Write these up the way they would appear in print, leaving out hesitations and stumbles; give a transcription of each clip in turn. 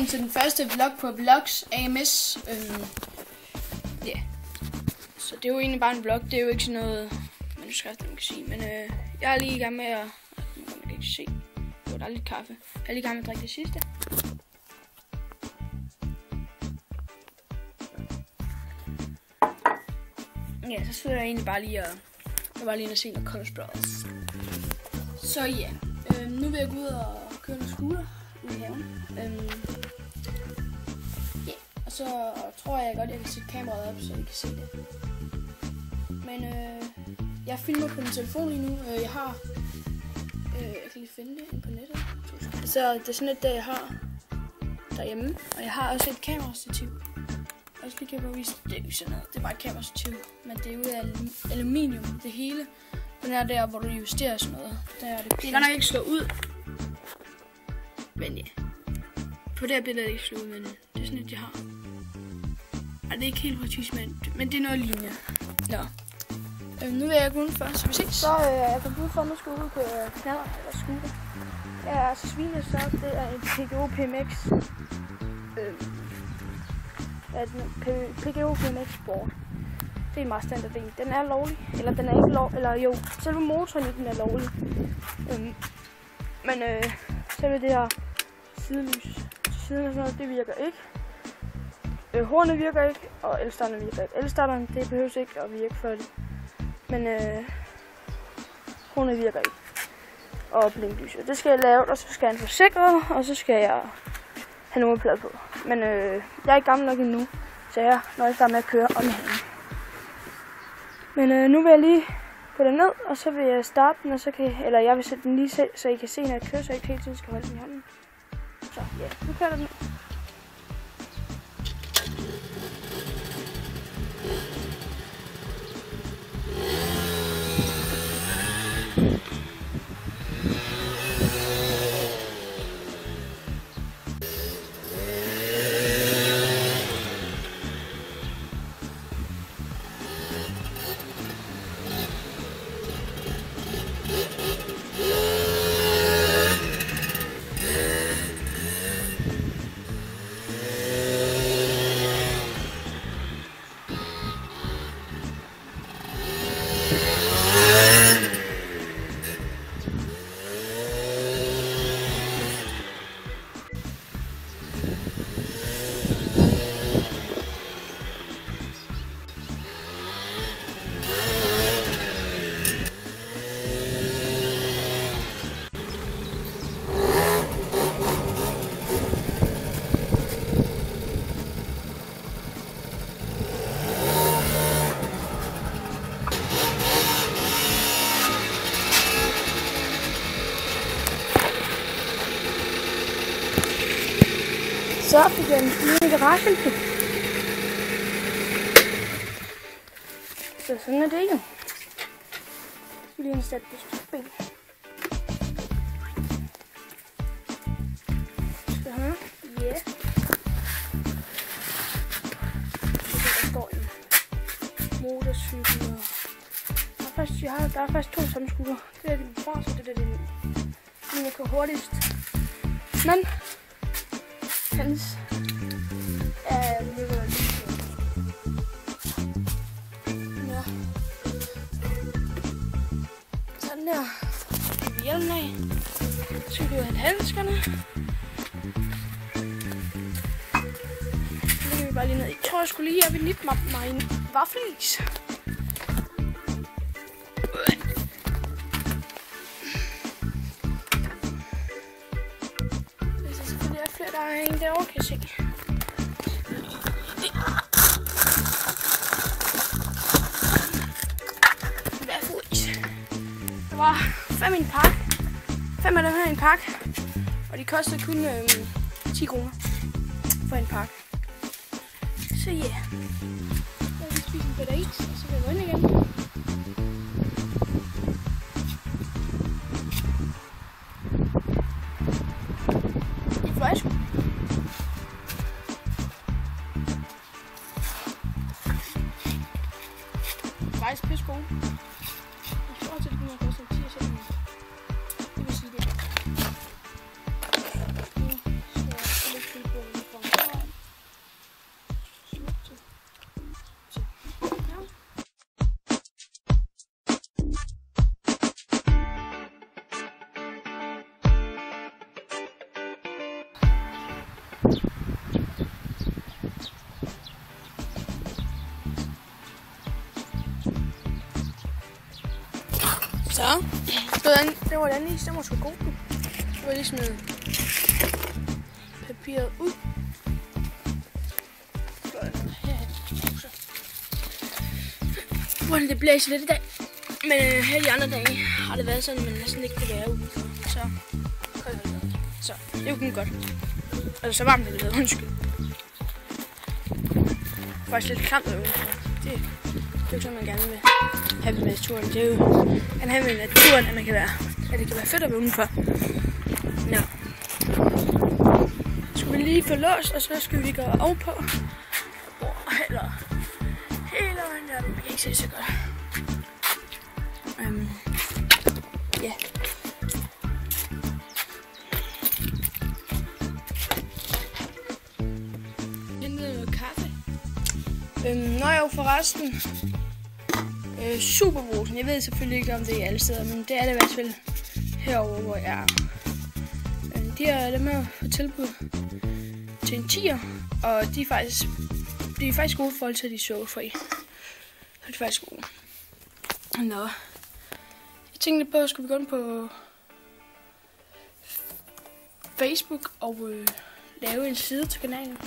Velkommen til den første vlog på Vlogs AMS. Ja. Så det er jo egentlig bare en vlog. Det er jo ikke sådan noget manuskript, man kan sige. Men jeg er lige i gang med at... Man kan ikke se. Jo, der er lidt kaffe. Jeg er lige i gang med at drikke det sidste. Ja, så sidder jeg egentlig bare lige og... Jeg var lige inde og se noget College Brothers. Så ja. Nu vil jeg gå ud og køre en scooter ude i haven. Ja, og så tror jeg godt, jeg kan sætte kameraet op, så I kan se det. Men jeg filmer på min telefon lige nu. Jeg har... jeg kan lige finde det inde på nettet. Så det er sådan et, jeg har derhjemme. Og jeg har også et kamerastativ. Og så kan jeg bare vise, det er ikke sådan noget. Det er bare et kamerastativ. Men det er ude af aluminium, det hele. Den er der, hvor du justerer sådan noget. Der er det kan nok ikke slå ud. Men ja. På det her billede er det ikke slå ud, men det er sådan et, jeg har. Ej, det er ikke helt præcis, men det er noget lignende. Nå. Nu vil jeg gå udenfor, så vi ses. Så jeg kan gå udenfor, nu skal jeg ud på knaller eller scooter. Jeg er så svinet så op. Det er en PGO PMX. PGO PMX Sport. Det er en meget standard en. Den er lovlig, eller den er ikke lovlig, eller jo, selve motoren i den er lovlig. Men selve det her sidelys til siden og sådan noget, det virker ikke. Hornet virker ikke, og elstarteren virker ikke. Elstarteren, det behøves ikke at virke for det. Men hornet virker ikke. Og blinklyset. Det skal jeg lave, og så skal jeg have en forsikret, og så skal jeg have nummerplade på. Men jeg er ikke gammel nok endnu, så jeg når jeg starter med at køre om hanen. Men nu vil jeg lige gå ned, og så vil jeg starte den, og så kan jeg, eller jeg vil sætte den lige selv, så I kan se, når jeg kører, så jeg ikke hele tiden skal holde den i hånden. Så ja, nu kører den. Så fik jeg den i garagen. Så sådan er det jo. Så lige en sat på støtben. Skal have? Ja. Der står en motorcykel. Der er faktisk to samme scooter. Det er din far, så det er den jeg kører hurtigst. Men hans er løbet lige. Ja. Sådan der. Vi hjelmen af. Så skal vi jo have handskerne. Så kan vi bare lige ned. Jeg tror, jeg skulle lige have nippe mig en vaffelis. Der er en derovre, kan jeg se. Vaffelis. Der var 5 i en pakke. 5 af dem her i en pakke. Og de koster kun 10 kroner for en pakke. Så ja. Yeah. Så vil vi spise en bedre is, og så vil jeg gå ind igen. Faktisk. Faktisk pisse gode. I forhold til det, kunne koste 10 cent. Det vil sige det. Nu skal jeg lægge det på. Så, det var den lige, den var sgu god. Så var lige smide papiret ud. Det blæser lidt i dag, men her de andre dage har det været sådan, at man næsten ikke kan være udenfor. Så det er jo kun godt. Altså så varmt er det, undskyld. Faktisk lidt klamt udenfor. Det er jo sådan, man gerne vil have med naturen. Det er jo at have med naturen, at det kan være fedt at være udenfor. Ja. Så skal vi lige få låst, og så skal vi gå ovenpå. Eller hele vejen der, vi kan ikke se så godt. Ja. Hentede noget kaffe. Nå jo, forresten. Superbrusen. Jeg ved selvfølgelig ikke, om det er alle steder, men det er det i hvert fald herovre, hvor jeg er. De har dem her for tilbud til en 10'er, og de er faktisk gode i forhold til, at de er sukkerfri. Så de er faktisk gode. Nå. Jeg tænkte på, at skulle vi gå ind på Facebook og lave en side til kanalen.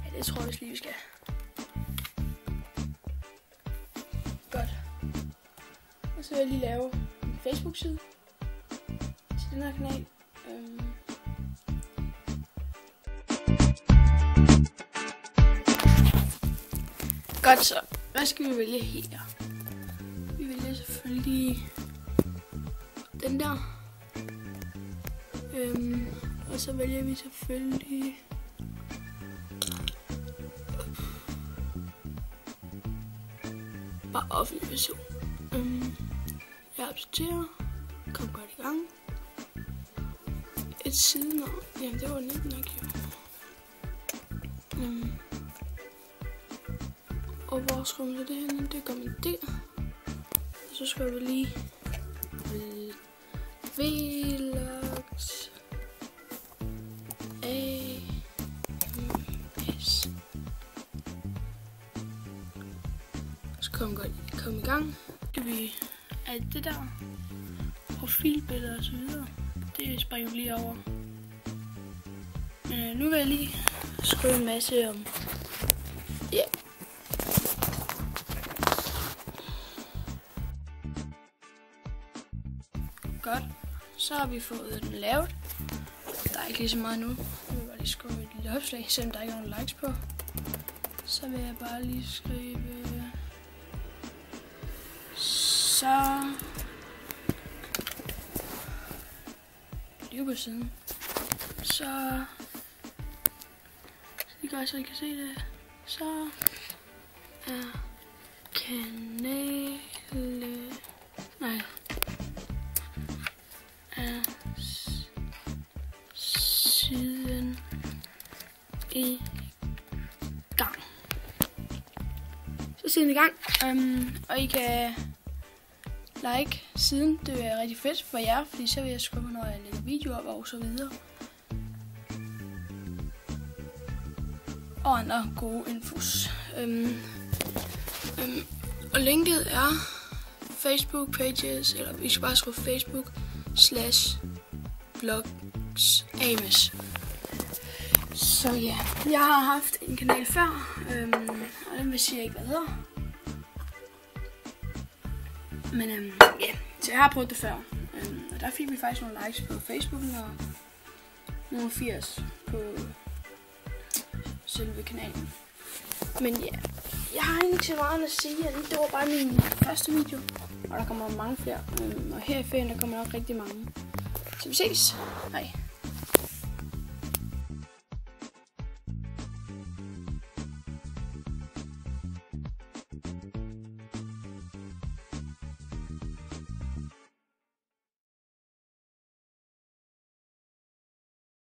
Ja, det tror jeg lige, vi skal. Godt. Og så vil jeg lige lave en Facebook-side til den her kanal. Godt så. Hvad skal vi vælge her? Vi vælger selvfølgelig den der. Og så vælger vi selvfølgelig bare offentlig version. Jeg accepterer. Kom godt i gang. Et sidenavn. Jamen det var nemt nok jo. Og hvor skriver man det henne? Det gør man der. Og så skriver vi lige vlogs AMS. Så kan man godt komme i gang. Skal vi alt det der profilbilleder og så videre. Det springer vi lige over. Men nu vil jeg lige skrive en masse om Godt, så har vi fået den lavet. Der er ikke lige så meget nu. Jeg vil bare lige skrive et lille opslag, selvom der ikke er nogen likes på. Så vil jeg bare lige skrive så lige på siden. Så det gør så I kan se det. Så er kanalen siden i gang. Så siden i gang, og I kan like siden. Det er rigtig fedt for jer, fordi så vil jeg skrive, når jeg lægger videoer op og så videre. Og andre gode infos. Og linket er Facebook pages, eller vi skal bare skrive Facebook/blogs AMS. Så ja, jeg har haft en kanal før, og den vil sige ikke, hvad hedder. Men ja, så jeg har prøvet det før. Og der fik vi faktisk nogle likes på Facebook, og nogle 80 på selve kanalen. Men ja, jeg har ikke så meget at sige. Det var bare min første video, og der kommer mange flere. Og her i ferien, der kommer nok rigtig mange. Så vi ses. Hej.